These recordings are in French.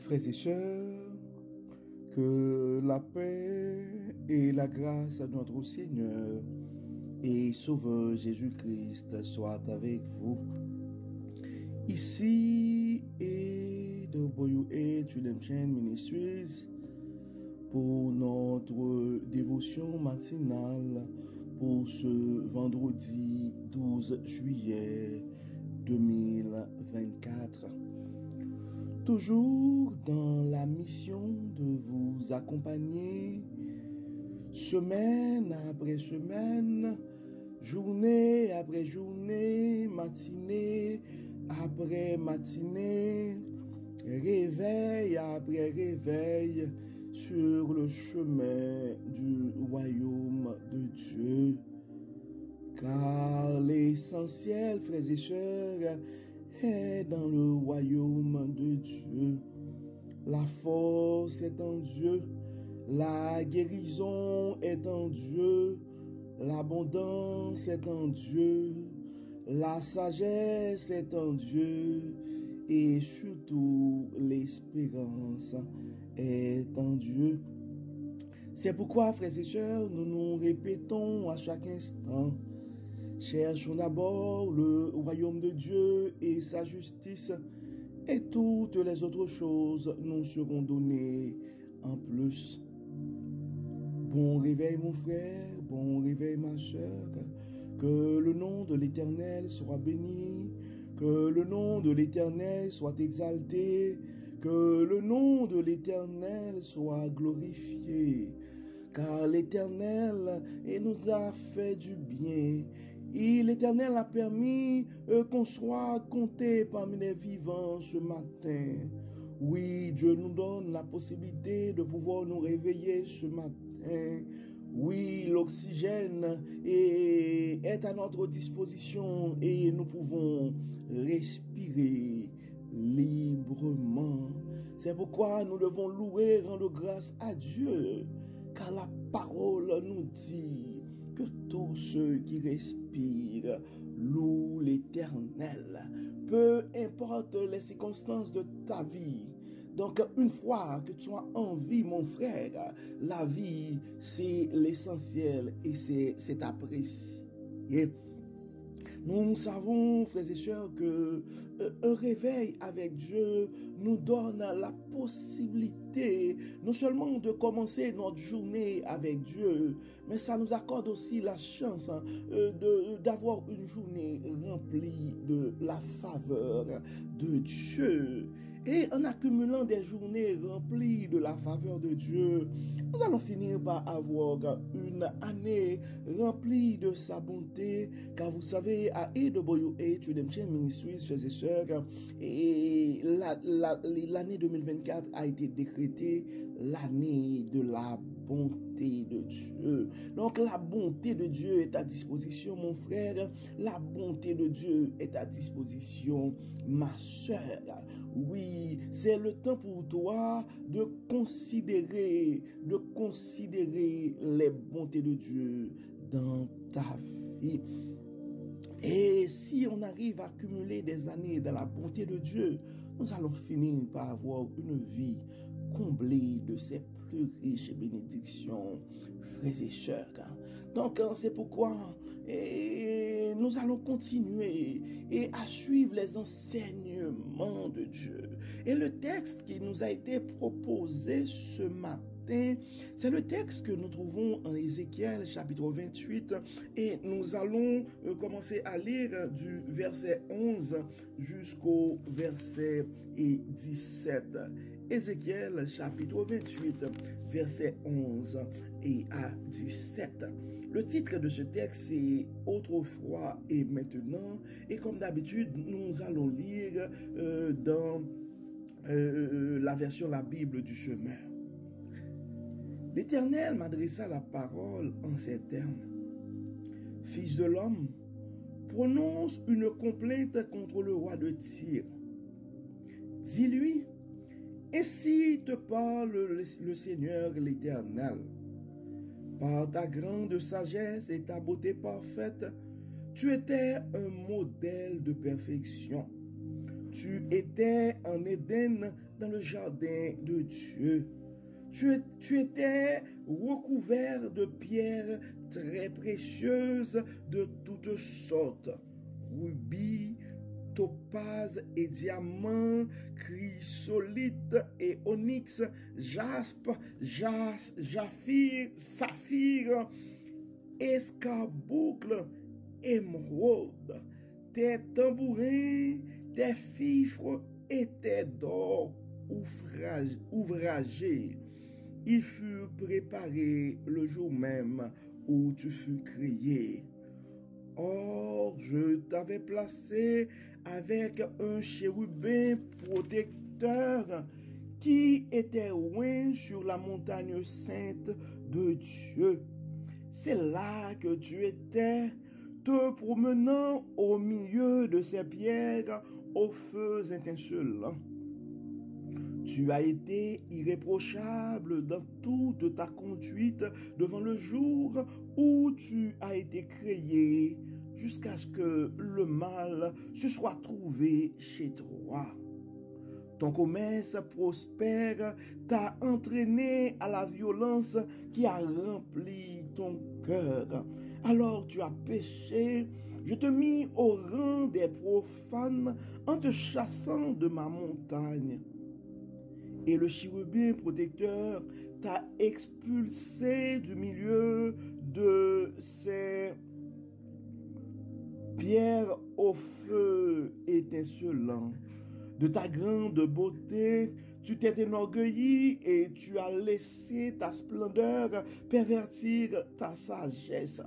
Frères et sœurs, que la paix et la grâce de notre Seigneur et Sauveur Jésus-Christ soient avec vous. Ici et de Boyou et Redemption Ministries pour notre dévotion matinale pour ce vendredi 12 juillet 2024. Toujours dans la mission de vous accompagner semaine après semaine, journée après journée, matinée après matinée, réveil après réveil sur le chemin du royaume de Dieu. Car l'essentiel, frères et sœurs, est dans le royaume de Dieu. La force est en Dieu, la guérison est en Dieu, l'abondance est en Dieu, la sagesse est en Dieu et surtout l'espérance est en Dieu. C'est pourquoi, frères et sœurs, nous nous répétons à chaque instant: cherchons d'abord le royaume de Dieu et sa justice, et toutes les autres choses nous seront données en plus. Bon réveil mon frère, bon réveil ma sœur, que le nom de l'Éternel soit béni, que le nom de l'Éternel soit exalté, que le nom de l'Éternel soit glorifié, car l'Éternel nous a fait du bien. Et l'Éternel a permis qu'on soit compté parmi les vivants ce matin. Oui, Dieu nous donne la possibilité de pouvoir nous réveiller ce matin. Oui, l'oxygène est à notre disposition et nous pouvons respirer librement. C'est pourquoi nous devons louer, rendre grâce à Dieu, car la parole nous dit que tous ceux qui respirent louent l'Éternel, peu importe les circonstances de ta vie. Donc, une fois que tu as envie, mon frère, la vie, c'est l'essentiel et c'est apprécié. Nous savons, frères et sœurs, que un réveil avec Dieu nous donne la possibilité non seulement de commencer notre journée avec Dieu, mais ça nous accorde aussi la chance d'avoir une journée remplie de la faveur de Dieu. Et en accumulant des journées remplies de la faveur de Dieu, nous allons finir par avoir une année remplie de sa bonté, car vous savez, à AWH Redemption Ministries, frères et sœurs, et l'année 2024 a été décrétée l'année de la bonté de Dieu. Donc la bonté de Dieu est à disposition, mon frère. La bonté de Dieu est à disposition, ma sœur. Oui, c'est le temps pour toi de considérer les bontés de Dieu dans ta vie. Et si on arrive à accumuler des années dans la bonté de Dieu, nous allons finir par avoir une vie comblée de ses plus riches bénédictions, frères et sœurs. Donc, c'est pourquoi nous allons continuer à suivre les enseignements de Dieu. Et le texte qui nous a été proposé ce matin, c'est le texte que nous trouvons en Ézéchiel chapitre 28 et nous allons commencer à lire du verset 11 jusqu'au verset 17. Ézéchiel chapitre 28 verset 11 et à 17. Le titre de ce texte c'est « Autrefois et maintenant » et comme d'habitude nous allons lire dans la version La Bible du chemin. L'Éternel m'adressa la parole en ces termes. Fils de l'homme, prononce une complainte contre le roi de Tyr. Dis-lui, ainsi te parle le Seigneur l'Éternel. Par ta grande sagesse et ta beauté parfaite, tu étais un modèle de perfection. Tu étais en Éden dans le jardin de Dieu. Tu étais recouvert de pierres très précieuses de toutes sortes, rubis, topaz et diamants, chrysolite et onyx, jaspe, saphir, escarboucle, émeraude. Tes tambourins, tes fifres étaient d'or ouvragé. Il fut préparé le jour même où tu fus créé. Or, je t'avais placé avec un chérubin protecteur qui était oint sur la montagne sainte de Dieu. C'est là que tu étais, te promenant au milieu de ces pierres aux feux étincelants. Tu as été irréprochable dans toute ta conduite devant le jour où tu as été créé, jusqu'à ce que le mal se soit trouvé chez toi. Ton commerce prospère t'a entraîné à la violence qui a rempli ton cœur. Alors tu as péché, je te mis au rang des profanes en te chassant de ma montagne. Et le chérubin protecteur t'a expulsé du milieu de ces pierres au feu étincelant. De ta grande beauté, tu t'es enorgueilli et tu as laissé ta splendeur pervertir ta sagesse.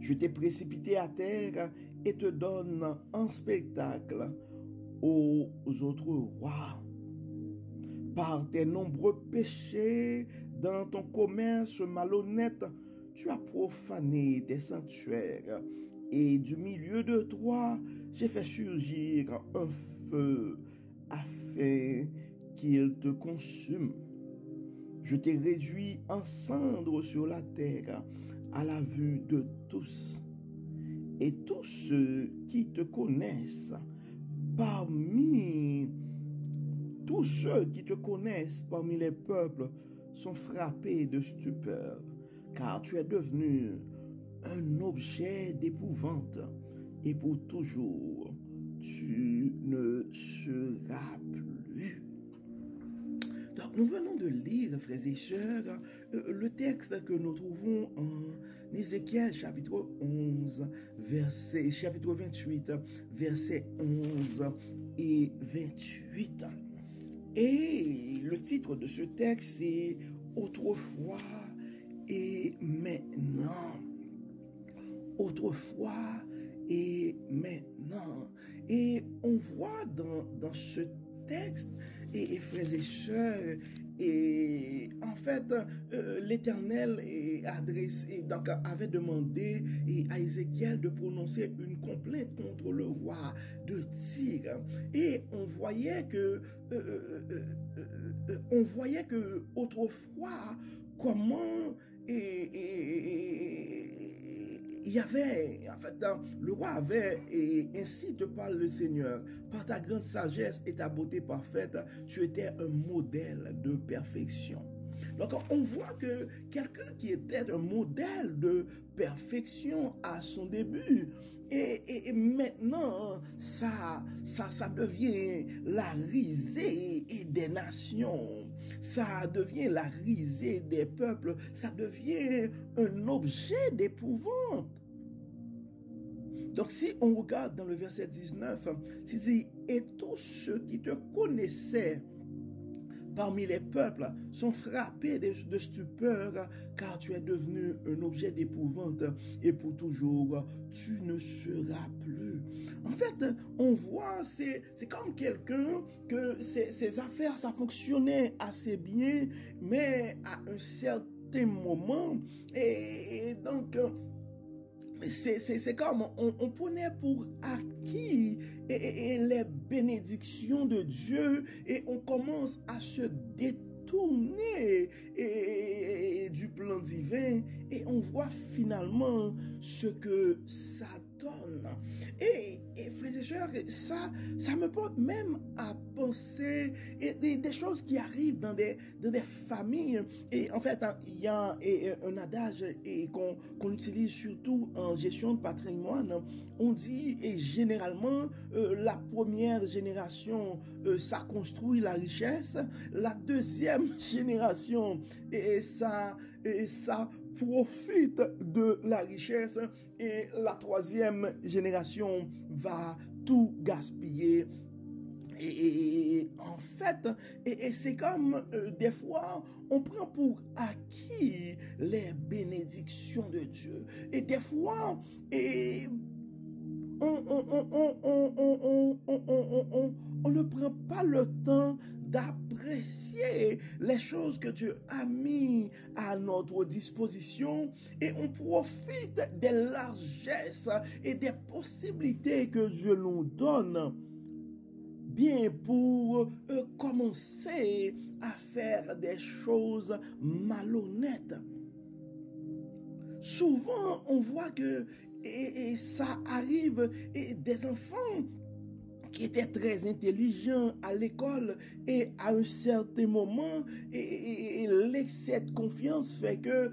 Je t'ai précipité à terre et te donne en spectacle aux autres rois. Par tes nombreux péchés, dans ton commerce malhonnête, tu as profané tes sanctuaires, et du milieu de toi, j'ai fait surgir un feu afin qu'il te consume. Je t'ai réduit en cendres sur la terre à la vue de tous. Et tous ceux qui te connaissent parmi les peuples sont frappés de stupeur, car tu es devenu un objet d'épouvante, et pour toujours, tu ne seras plus. Donc, nous venons de lire, frères et sœurs, le texte que nous trouvons en Ézéchiel chapitre 11, chapitre 28, versets 11 et 28. Et le titre de ce texte, c'est « Autrefois et maintenant ». Autrefois et maintenant. Et on voit dans ce texte, et frères et sœurs, et en fait, l'Éternel avait demandé à Ézéchiel de prononcer une complainte contre le roi de Tyr. Et on voyait que autrefois, comment il y avait, en fait, le roi avait, et ainsi te parle le Seigneur, par ta grande sagesse et ta beauté parfaite, tu étais un modèle de perfection. Donc, on voit que quelqu'un qui était un modèle de perfection à son début, et maintenant, ça devient la risée des nations, ça devient la risée des peuples, ça devient un objet d'épouvante. Donc, si on regarde dans le verset 19, il dit « Et tous ceux qui te connaissaient parmi les peuples sont frappés de stupeur, car tu es devenu un objet d'épouvante et pour toujours, tu ne seras plus. » En fait, on voit, c'est comme quelqu'un que ses affaires, ça fonctionnait assez bien, mais à un certain moment, et donc, c'est comme on prenait pour acquis les bénédictions de Dieu et on commence à se détourner du plan divin et on voit finalement ce que ça donne. Et frères et sœurs, ça me porte même à penser des choses qui arrivent dans des familles. Et en fait, il y a un adage qu'on utilise surtout en gestion de patrimoine. On dit, et généralement, la première génération, ça construit la richesse. La deuxième génération, ça profite de la richesse, et la troisième génération va tout gaspiller. Et en fait, c'est comme des fois, on prend pour acquis les bénédictions de Dieu. Et des fois, on ne prend pas le temps d'apprécier les choses que Dieu a mis à notre disposition, et on profite des largesses et des possibilités que Dieu nous donne bien pour commencer à faire des choses malhonnêtes. Souvent, on voit que ça arrive, et des enfants qui étaient très intelligents à l'école, et à un certain moment, l'excès de confiance fait que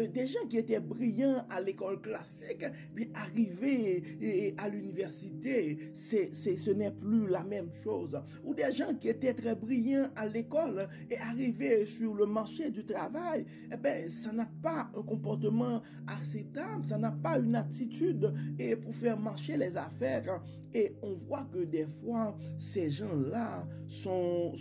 des gens qui étaient brillants à l'école classique, puis arrivés à l'université, ce n'est plus la même chose. Ou des gens qui étaient très brillants à l'école et arrivés sur le marché du travail, ça n'a pas un comportement acceptable, ça n'a pas une attitude pour faire marcher les affaires. Et on voit que des fois, ces gens-là sont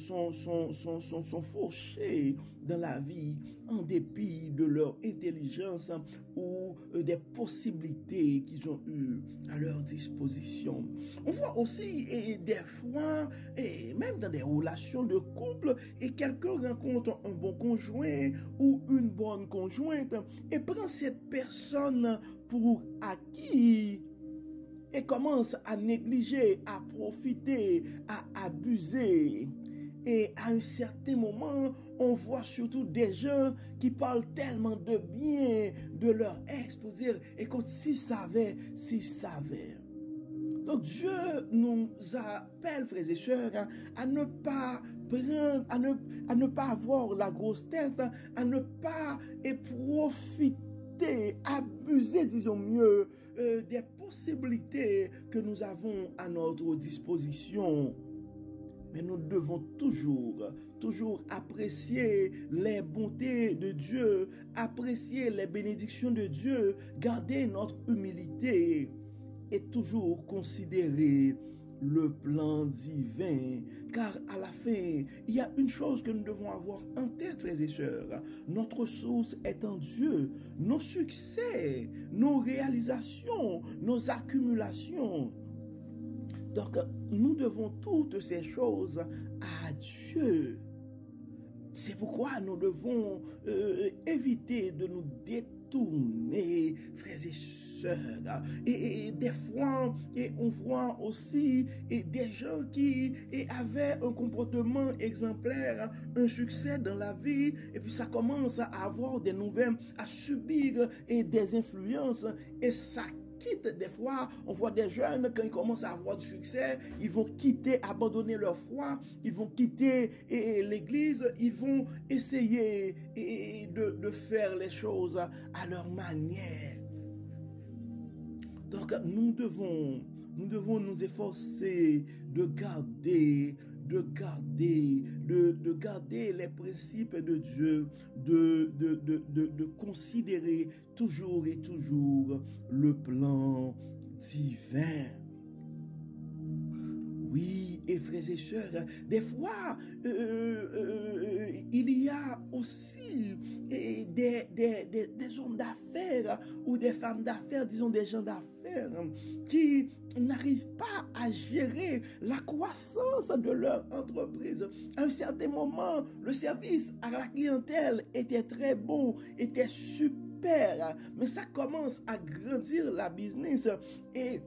fauchés dans la vie en dépit de leur intelligence ou des possibilités qu'ils ont eues à leur disposition. On voit aussi des fois, même dans des relations de couple, et quelqu'un rencontre un bon conjoint ou une bonne conjointe et prend cette personne pour acquis, et commence à négliger, à profiter, à abuser. Et à un certain moment, on voit surtout des gens qui parlent tellement de bien de leur ex pour dire, écoute, s'ils savaient. Donc Dieu nous appelle, frères et sœurs, à ne pas prendre, à ne pas avoir la grosse tête, à ne pas profiter, abuser, disons mieux, des possibilités que nous avons à notre disposition. Mais nous devons toujours apprécier les bontés de Dieu, apprécier les bénédictions de Dieu, garder notre humilité et toujours considérer le plan divin. Car à la fin, il y a une chose que nous devons avoir en tête, frères et sœurs. Notre source est en Dieu. Nos succès, nos réalisations, nos accumulations. Donc, nous devons toutes ces choses à Dieu. C'est pourquoi nous devons éviter de nous détourner, frères et sœurs. Et des fois, on voit aussi des gens qui avaient un comportement exemplaire, un succès dans la vie, et puis ça commence à avoir des nouvelles, à subir des influences, et ça quitte. Des fois, on voit des jeunes, quand ils commencent à avoir du succès, ils vont quitter, abandonner leur foi, ils vont quitter l'église, ils vont essayer de faire les choses à leur manière. Donc, nous devons nous efforcer de garder les principes de Dieu, de considérer toujours et toujours le plan divin. Oui, et frères et sœurs, des fois, il y a aussi des hommes d'affaires ou des femmes d'affaires, disons des gens d'affaires, qui n'arrivent pas à gérer la croissance de leur entreprise. À un certain moment, le service à la clientèle était très bon, était super, mais ça commence à grandir la business et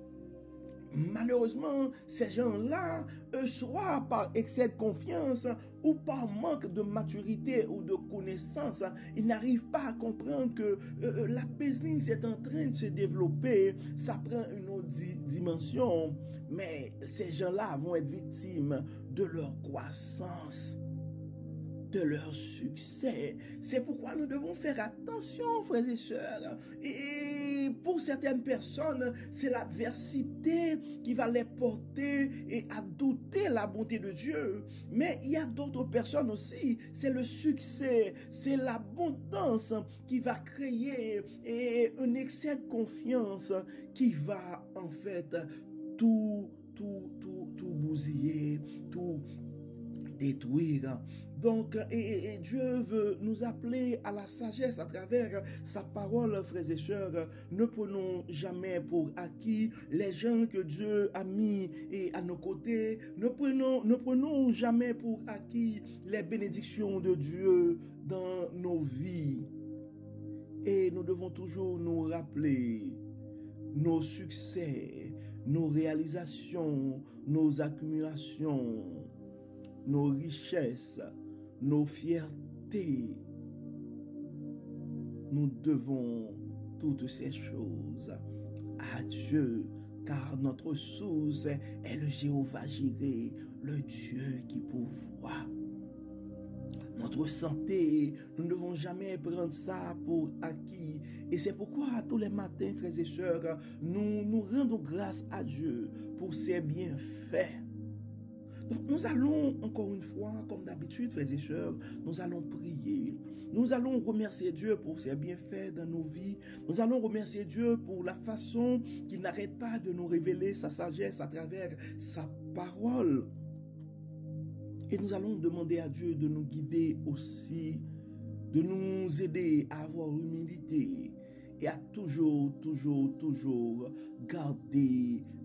malheureusement, ces gens-là, soit par excès de confiance ou par manque de maturité ou de connaissance, ils n'arrivent pas à comprendre que la business est en train de se développer, ça prend une autre dimension, mais ces gens-là vont être victimes de leur croissance, de leur succès. C'est pourquoi nous devons faire attention, frères et sœurs. Et pour certaines personnes, c'est l'adversité qui va les porter et à douter la bonté de Dieu. Mais il y a d'autres personnes aussi, c'est le succès, c'est l'abondance qui va créer un excès de confiance qui va en fait tout bousiller, tout détruire. Donc, et Dieu veut nous appeler à la sagesse à travers sa parole, frères et sœurs. Ne prenons jamais pour acquis les gens que Dieu a mis à nos côtés. Ne prenons jamais pour acquis les bénédictions de Dieu dans nos vies. Et nous devons toujours nous rappeler nos succès, nos réalisations, nos accumulations, nos richesses, nos fiertés. Nous devons toutes ces choses à Dieu, car notre source est le Jéhovah Jireh, le Dieu qui pourvoit. Notre santé, nous ne devons jamais prendre ça pour acquis. Et c'est pourquoi tous les matins, frères et sœurs, nous rendons grâce à Dieu pour ses bienfaits. Donc nous allons encore une fois, comme d'habitude, frères et sœurs, nous allons prier. Nous allons remercier Dieu pour ses bienfaits dans nos vies. Nous allons remercier Dieu pour la façon qu'il n'arrête pas de nous révéler sa sagesse à travers sa parole. Et nous allons demander à Dieu de nous guider aussi, de nous aider à avoir l'humilité et à toujours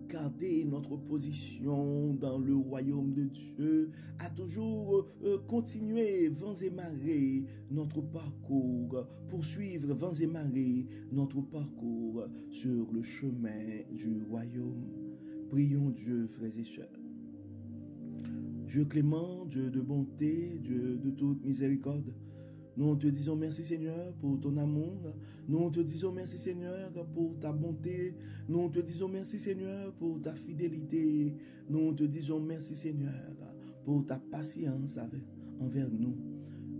garder notre position dans le royaume de Dieu, à toujours continuer vents et marées notre parcours, poursuivre vents et marées notre parcours sur le chemin du royaume. Prions Dieu, frères et sœurs. Dieu clément, Dieu de bonté, Dieu de toute miséricorde, nous te disons merci Seigneur pour ton amour, nous te disons merci Seigneur pour ta bonté, nous te disons merci Seigneur pour ta fidélité, nous te disons merci Seigneur pour ta patience envers nous.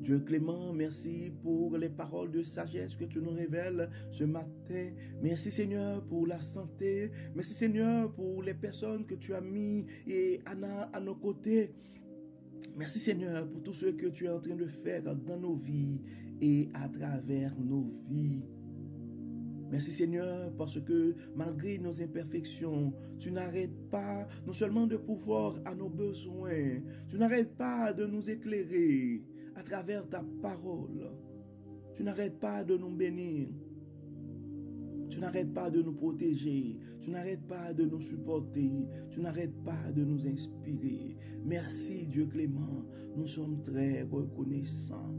Dieu clément, merci pour les paroles de sagesse que tu nous révèles ce matin. Merci Seigneur pour la santé. Merci Seigneur pour les personnes que tu as mis à nos côtés. Merci Seigneur pour tout ce que tu es en train de faire dans nos vies et à travers nos vies. Merci Seigneur parce que malgré nos imperfections, tu n'arrêtes pas non seulement de pourvoir à nos besoins, tu n'arrêtes pas de nous éclairer à travers ta parole. Tu n'arrêtes pas de nous bénir. Tu n'arrêtes pas de nous protéger. Tu n'arrêtes pas de nous supporter. Tu n'arrêtes pas de nous inspirer. Merci Dieu clément. Nous sommes très reconnaissants.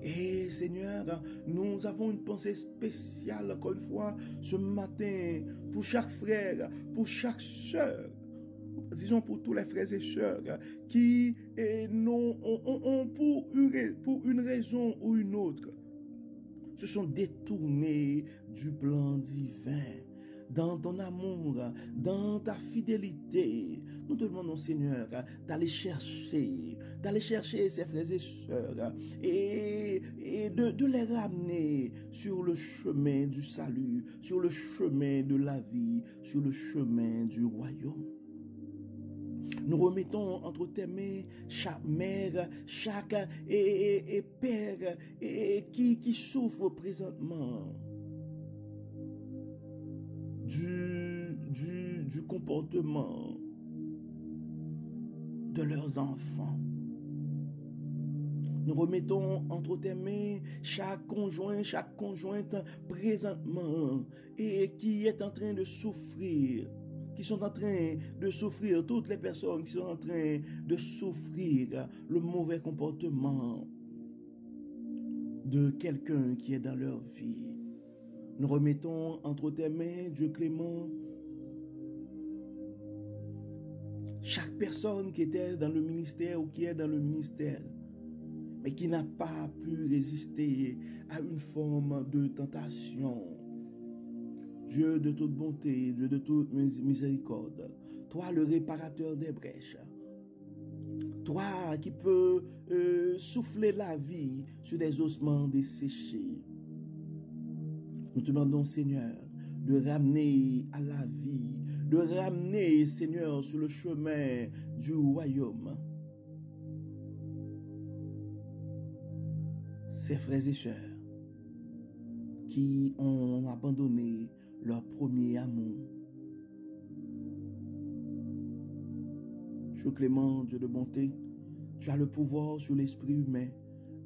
Et Seigneur, nous avons une pensée spéciale encore une fois ce matin pour chaque frère, pour chaque sœur. Disons pour tous les frères et sœurs qui ont pour une raison ou une autre se sont détournés du plan divin. Dans ton amour, dans ta fidélité, nous te demandons, Seigneur, d'aller chercher ces frères et sœurs et de les ramener sur le chemin du salut, sur le chemin de la vie, sur le chemin du royaume. Nous remettons entre tes mains chaque mère, chaque père qui souffre présentement du comportement de leurs enfants. Nous remettons entre tes mains chaque conjoint, chaque conjointe présentement et qui est en train de souffrir, qui sont en train de souffrir, toutes les personnes qui sont en train de souffrir le mauvais comportement de quelqu'un qui est dans leur vie. Nous remettons entre tes mains, Dieu clément, chaque personne qui était dans le ministère ou qui est dans le ministère, mais qui n'a pas pu résister à une forme de tentation. Dieu de toute bonté, Dieu de toute miséricorde, toi le réparateur des brèches, toi qui peux souffler la vie sur des ossements desséchés. Nous te demandons, Seigneur, de ramener à la vie, de ramener, Seigneur, sur le chemin du royaume ces frères et sœurs qui ont abandonné leur premier amour. Dieu clément, Dieu de bonté, tu as le pouvoir sur l'esprit humain.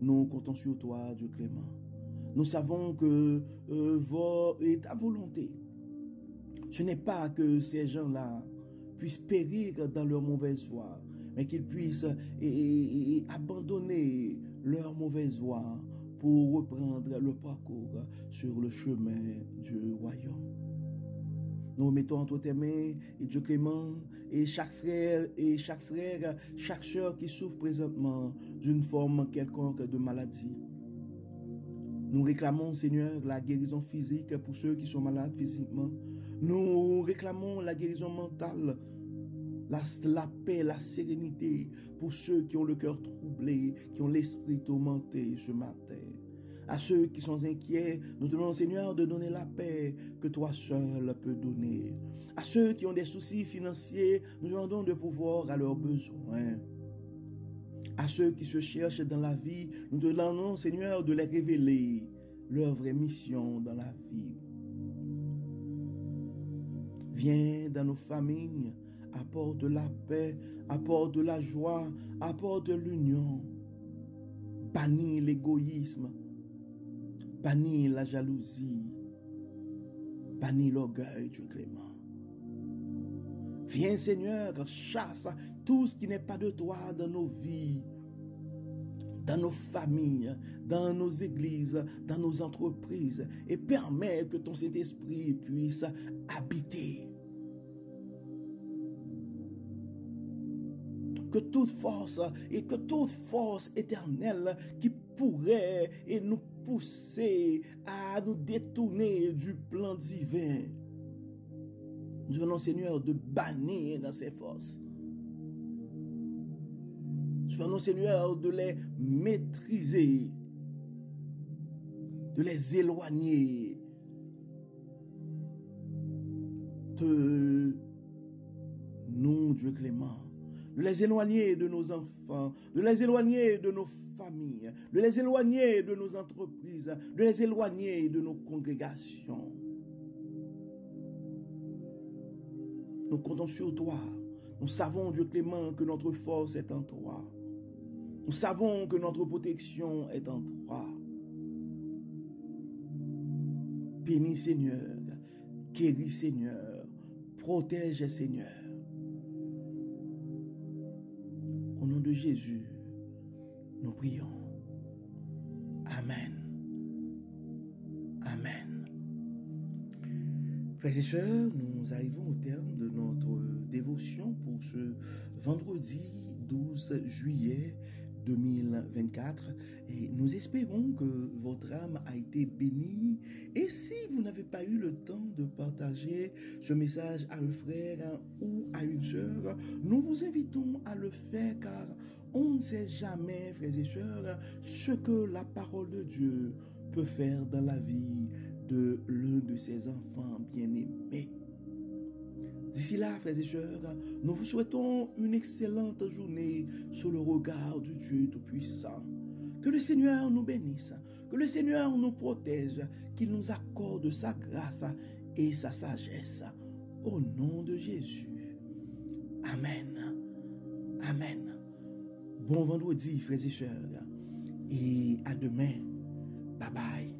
Nous comptons sur toi, Dieu clément. Nous savons que ta volonté, ce n'est pas que ces gens-là puissent périr dans leur mauvaise voie, mais qu'ils puissent abandonner leur mauvaise voie pour reprendre le parcours sur le chemin du royaume. Nous mettons entre tes mains, et Dieu clément, et chaque frère, chaque sœur qui souffre présentement d'une forme quelconque de maladie. Nous réclamons, Seigneur, la guérison physique pour ceux qui sont malades physiquement. Nous réclamons la guérison mentale, la paix, la sérénité pour ceux qui ont le cœur troublé, qui ont l'esprit tourmenté ce matin. À ceux qui sont inquiets, nous te demandons, Seigneur, de donner la paix que toi seul peux donner. À ceux qui ont des soucis financiers, nous demandons de pouvoir à leurs besoins. À ceux qui se cherchent dans la vie, nous te demandons, Seigneur, de les révéler leur vraie mission dans la vie. Viens dans nos familles, apporte la paix, apporte la joie, apporte l'union. Bannis l'égoïsme, bannis la jalousie, bannis l'orgueil, Dieu clément. Viens, Seigneur, chasse tout ce qui n'est pas de toi dans nos vies, dans nos familles, dans nos églises, dans nos entreprises, et permets que ton Saint-Esprit puisse habiter. Que toute force éternelle qui pourrait nous pousser à nous détourner du plan divin, nous demandons, Seigneur, de bannir ces forces. Nous demandons, Seigneur, de les maîtriser, de les éloigner de nous, Dieu clément. De les éloigner de nos enfants, de les éloigner de nos familles, de les éloigner de nos entreprises, de les éloigner de nos congrégations. Nous comptons sur toi. Nous savons, Dieu clément, que notre force est en toi. Nous savons que notre protection est en toi. Bénis, Seigneur. Guéris, Seigneur. Protège, Seigneur. Au nom de Jésus, nous prions. Amen. Amen. Frères et sœurs, nous arrivons au terme de notre dévotion pour ce vendredi 12 juillet 2024 et nous espérons que votre âme a été bénie. Et si vous n'avez pas eu le temps de partager ce message à un frère ou à une sœur, nous vous invitons à le faire car on ne sait jamais, frères et sœurs, ce que la parole de Dieu peut faire dans la vie de l'un de ses enfants bien-aimés. D'ici là, frères et sœurs, nous vous souhaitons une excellente journée sous le regard du Dieu Tout-Puissant. Que le Seigneur nous bénisse, que le Seigneur nous protège, qu'il nous accorde sa grâce et sa sagesse. Au nom de Jésus. Amen. Amen. Bon vendredi, frères et sœurs, et à demain. Bye bye.